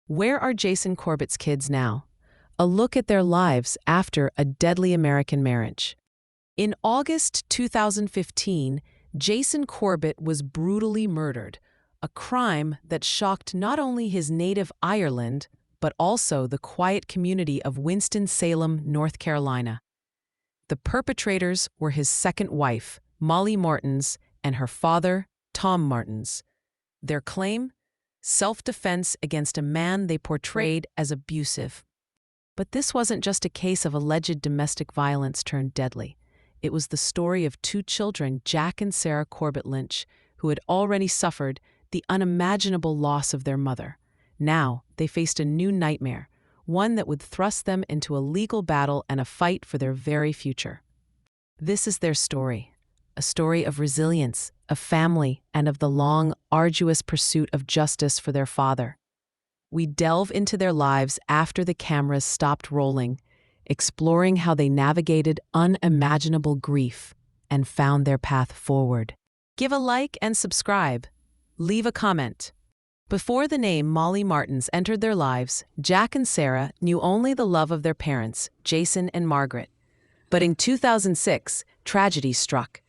Where are Jason Corbett's kids now? A look at their lives after a deadly American marriage. In August 2015, Jason Corbett was brutally murdered, a crime that shocked not only his native Ireland, but also the quiet community of Winston-Salem, North Carolina. The perpetrators were his second wife, Molly Martens, and her father, Tom Martens. Their claim? Self-defense against a man they portrayed as abusive. But this wasn't just a case of alleged domestic violence turned deadly. It was the story of two children, Jack and Sarah Corbett Lynch, who had already suffered the unimaginable loss of their mother. Now, they faced a new nightmare, one that would thrust them into a legal battle and a fight for their very future. This is their story, a story of resilience, of family, and of the long, arduous pursuit of justice for their father. We delve into their lives after the cameras stopped rolling, exploring how they navigated unimaginable grief and found their path forward. Give a like and subscribe. Leave a comment. Before the name Molly Martens entered their lives, Jack and Sarah knew only the love of their parents, Jason and Margaret. But in 2006, tragedy struck.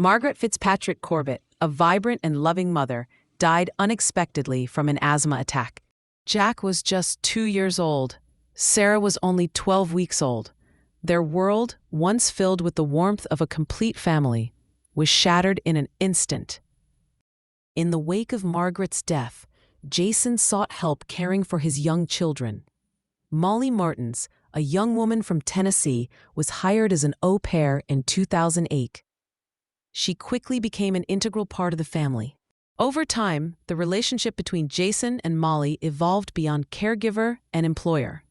Margaret Fitzpatrick Corbett, a vibrant and loving mother, died unexpectedly from an asthma attack. Jack was just 2 years old. Sarah was only 12 weeks old. Their world, once filled with the warmth of a complete family, was shattered in an instant. In the wake of Margaret's death, Jason sought help caring for his young children. Molly Martens, a young woman from Tennessee, was hired as an au pair in 2008. She quickly became an integral part of the family. Over time, the relationship between Jason and Molly evolved beyond caregiver and employer.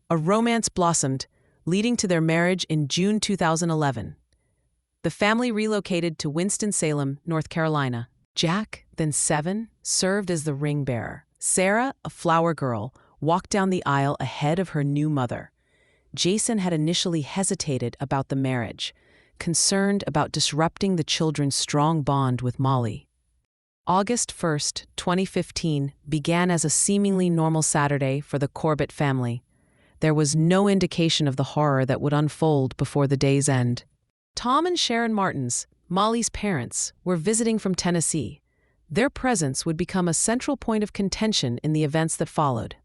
A romance blossomed, leading to their marriage in June 2011. The family relocated to Winston-Salem, North Carolina. Jack, then 7, served as the ring bearer. Sarah, a flower girl, walked down the aisle ahead of her new mother. Jason had initially hesitated about the marriage, concerned about disrupting the children's strong bond with Molly. August 1st, 2015, began as a seemingly normal Saturday for the Corbett family. There was no indication of the horror that would unfold before the day's end. Tom and Sharon Martens, Molly's parents, were visiting from Tennessee. Their presence would become a central point of contention in the events that followed.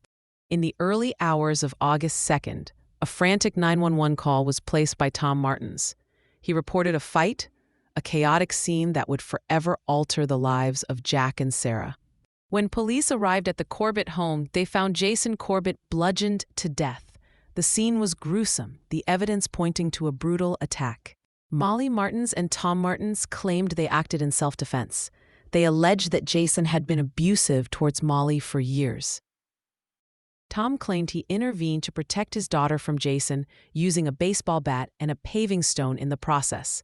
In the early hours of August 2nd, a frantic 911 call was placed by Tom Martens. He reported a fight, a chaotic scene that would forever alter the lives of Jack and Sarah. When police arrived at the Corbett home, they found Jason Corbett bludgeoned to death. The scene was gruesome, the evidence pointing to a brutal attack. Molly Martens and Tom Martens claimed they acted in self-defense. They alleged that Jason had been abusive towards Molly for years. Tom claimed he intervened to protect his daughter from Jason using a baseball bat and a paving stone in the process.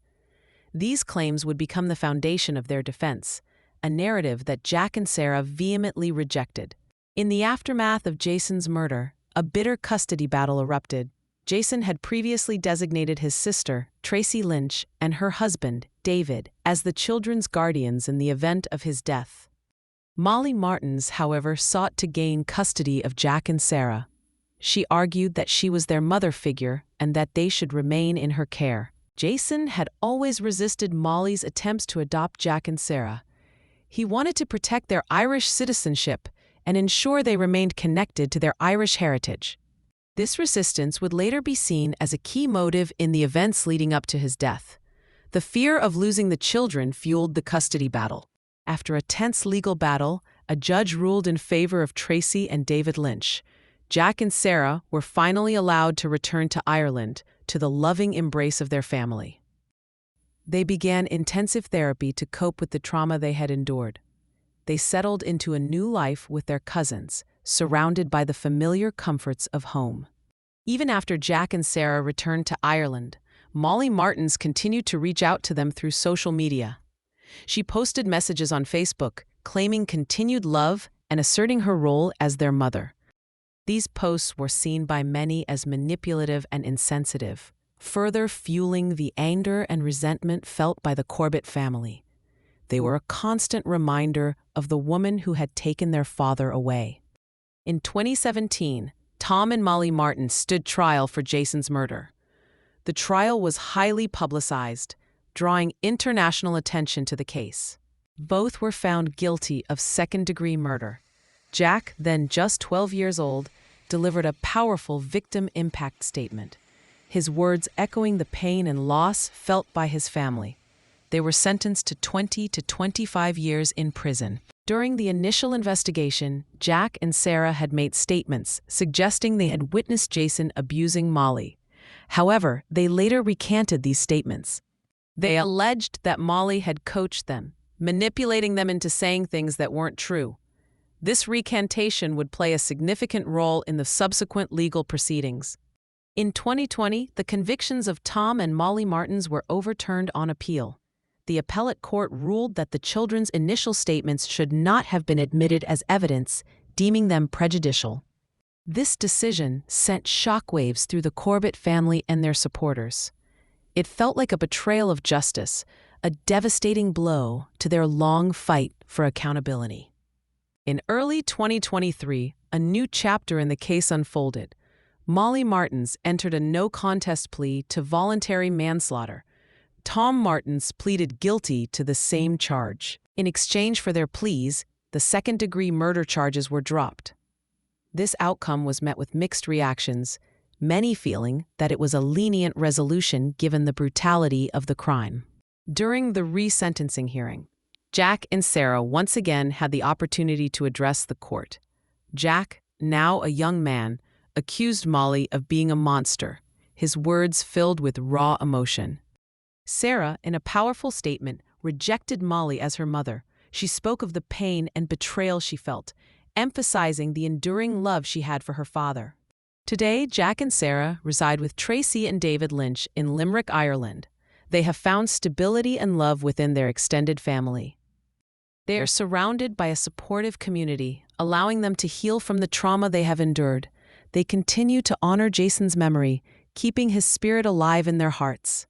These claims would become the foundation of their defense, a narrative that Jack and Sarah vehemently rejected. In the aftermath of Jason's murder, a bitter custody battle erupted. Jason had previously designated his sister, Tracy Lynch, and her husband, David, as the children's guardians in the event of his death. Molly Martens, however, sought to gain custody of Jack and Sarah. She argued that she was their mother figure and that they should remain in her care. Jason had always resisted Molly's attempts to adopt Jack and Sarah. He wanted to protect their Irish citizenship and ensure they remained connected to their Irish heritage. This resistance would later be seen as a key motive in the events leading up to his death. The fear of losing the children fueled the custody battle. After a tense legal battle, a judge ruled in favor of Tracy and David Lynch. Jack and Sarah were finally allowed to return to Ireland, to the loving embrace of their family. They began intensive therapy to cope with the trauma they had endured. They settled into a new life with their cousins, surrounded by the familiar comforts of home. Even after Jack and Sarah returned to Ireland, Molly Martens continued to reach out to them through social media. She posted messages on Facebook, claiming continued love and asserting her role as their mother. These posts were seen by many as manipulative and insensitive, further fueling the anger and resentment felt by the Corbett family. They were a constant reminder of the woman who had taken their father away. In 2017, Tom and Molly Martens stood trial for Jason's murder. The trial was highly publicized, drawing international attention to the case. Both were found guilty of second-degree murder. Jack, then just 12 years old, delivered a powerful victim impact statement, his words echoing the pain and loss felt by his family. They were sentenced to 20 to 25 years in prison. During the initial investigation, Jack and Sarah had made statements suggesting they had witnessed Jason abusing Molly. However, they later recanted these statements. They alleged that Molly had coached them, manipulating them into saying things that weren't true. This recantation would play a significant role in the subsequent legal proceedings. In 2020, the convictions of Tom and Molly Martens were overturned on appeal. The appellate court ruled that the children's initial statements should not have been admitted as evidence, deeming them prejudicial. This decision sent shockwaves through the Corbett family and their supporters. It felt like a betrayal of justice, a devastating blow to their long fight for accountability. In early 2023, a new chapter in the case unfolded. Molly Martens entered a no-contest plea to voluntary manslaughter. Tom Martens pleaded guilty to the same charge. In exchange for their pleas, the second-degree murder charges were dropped. This outcome was met with mixed reactions, many feeling that it was a lenient resolution given the brutality of the crime. During the resentencing hearing, Jack and Sarah once again had the opportunity to address the court. Jack, now a young man, accused Molly of being a monster, his words filled with raw emotion. Sarah, in a powerful statement, rejected Molly as her mother. She spoke of the pain and betrayal she felt, emphasizing the enduring love she had for her father. Today, Jack and Sarah reside with Tracy and David Lynch in Limerick, Ireland. They have found stability and love within their extended family. They are surrounded by a supportive community, allowing them to heal from the trauma they have endured. They continue to honor Jason's memory, keeping his spirit alive in their hearts.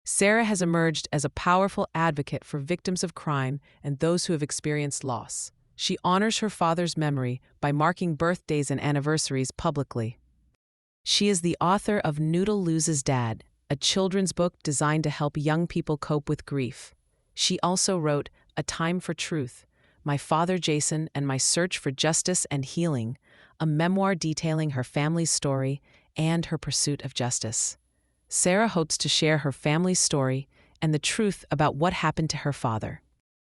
Sarah has emerged as a powerful advocate for victims of crime and those who have experienced loss. She honors her father's memory by marking birthdays and anniversaries publicly. She is the author of Noodle Loses Dad, a children's book designed to help young people cope with grief. She also wrote A Time for Truth, My Father Jason and My Search for Justice and Healing, a memoir detailing her family's story and her pursuit of justice. Sarah hopes to share her family's story and the truth about what happened to her father.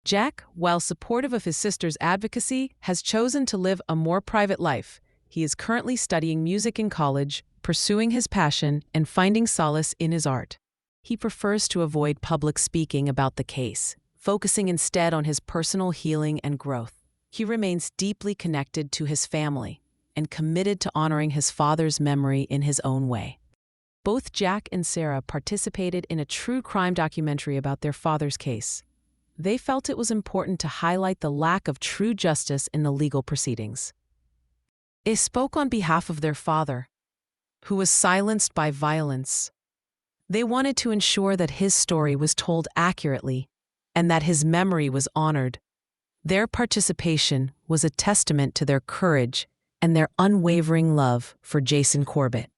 Jack, while supportive of his sister's advocacy, has chosen to live a more private life. He is currently studying music in college, pursuing his passion, and finding solace in his art. He prefers to avoid public speaking about the case, focusing instead on his personal healing and growth. He remains deeply connected to his family and committed to honoring his father's memory in his own way. Both Jack and Sarah participated in a true crime documentary about their father's case. They felt it was important to highlight the lack of true justice in the legal proceedings. They spoke on behalf of their father, who was silenced by violence. They wanted to ensure that his story was told accurately and that his memory was honored. Their participation was a testament to their courage and their unwavering love for Jason Corbett.